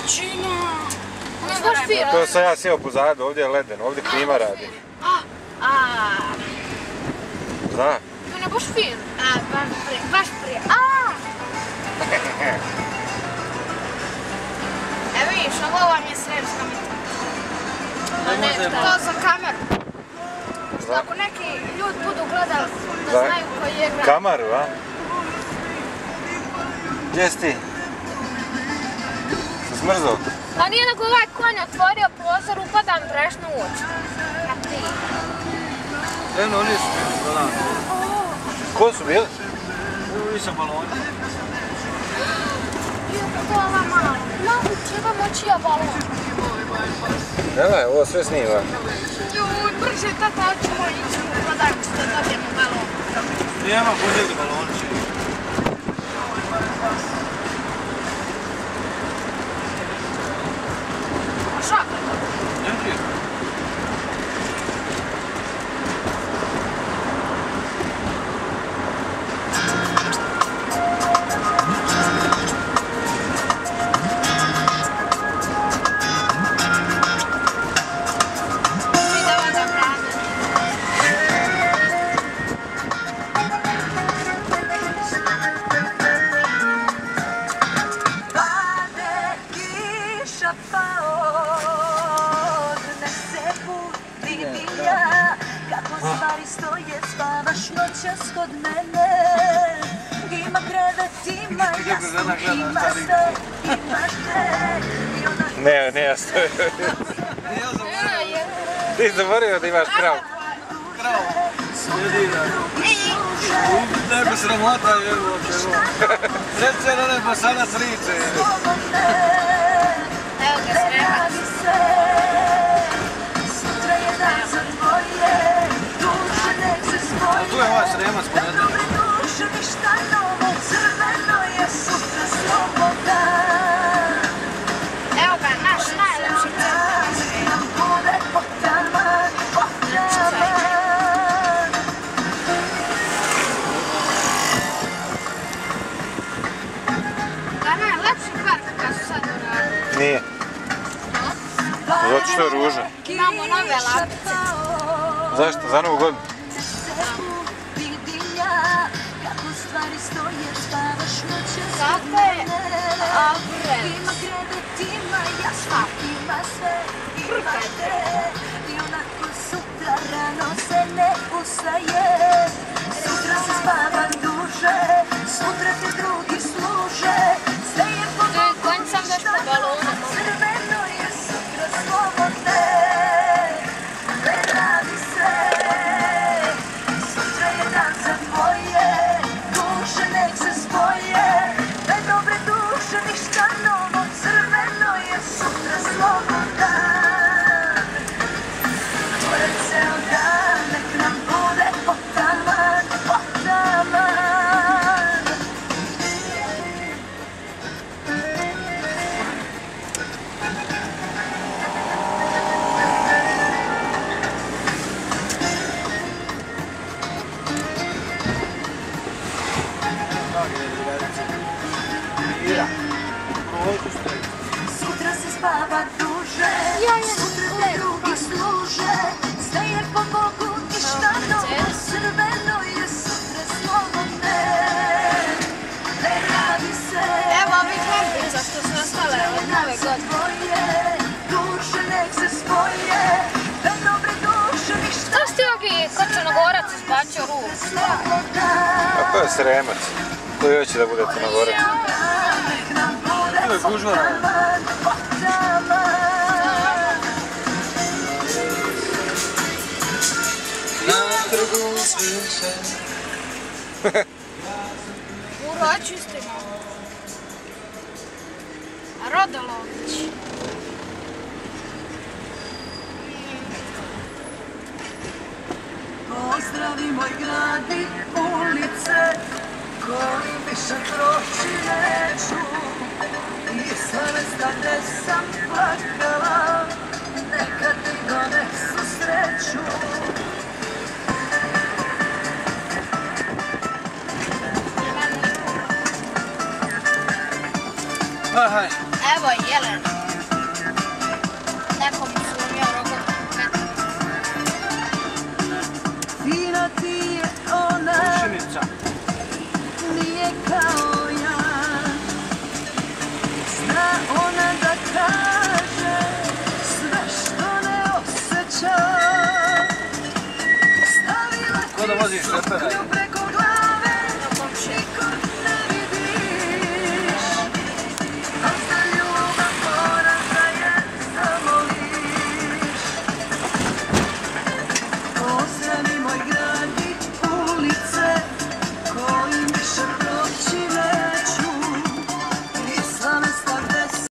vrućina. Baš fino. To sam ja sjeo pozadu, ovdje je leden, ovdje klima radi. Zna? To je baš fino. Baš prije. Evo vidiš, ovo vam je sremska metoda. To za kameru. Što ako neki ljudi budu gledali da znaju koji je grad. Kamaru, a? Gdje si ti? Si smrzao? Pa nije nego ovaj konj otvorio prozor, upadam brešno u oči. Na ti. Eno, oni su baloni. Ko su bili? Ovi su baloni. To je ova mala. Mogu, treba moći ja balon. Evo je, ovo sve snima. Juj, brže, tata, hoćemo ići u prodavnicu da dobijemo balon. Nema budjeli balonči. A šta? Neki? Kod mene ima krevet, ima jastuk, ima sve, ima te. Ne, ja stoji. Ti zaboravio da imaš krav. Krav. Jedina. Neko sramota je uopće. Reće na nebo sada sriče. Evo ga sremac. Sutra je dan za tvoje, duše nek se spoje. Tu je ovaj sremac po jednom. Dobre duše, ništa novo, crveno je sutra sloboda. Evo ga, naš najlepši centar. Nam bude potaman, potaman. Da, najlepši park kad su sad uradili. Nije. Zato što je ruža. Imamo nove lapice. Zašto? Za Novu godinu? Zato je april. Sutra rano se ne ustaje, sutra se spava duže, sutra te drugi služe, sve je po Bogu ništa novo, crveno je sutra slobodne, ne radi se, sutra je dan za tvoje, duše nek se spoje, ne dobre duše, ništa novo, crveno je sutra slobodna. Ceo dan nek nam bude potaman, potaman. Sutra se spava duže, sutra te drugi služe, sve je po Bogu, ništa novo, crveno je sutra slobodne, ne radi se. Evo ovih lampica što su ostale od Nove godine. Duše nek se spoje, da dobre duše ništa. Što si ti ovi kod Crnogorac izbačio ruku? A to je sremac. To je hoće da bude Crnogorac. To je gužvara. Uročistimo. Rodolović. Pozdravi moj grad i ulice, koji više proći neću. I savesta gde sam plakala, neka ti donesu sreću. Aj. Evo Jelena. ti je ona, Šinica. nije kao ja. Zna ona da kaže sve što ne osjeća. Stavila Ko da voziš repera?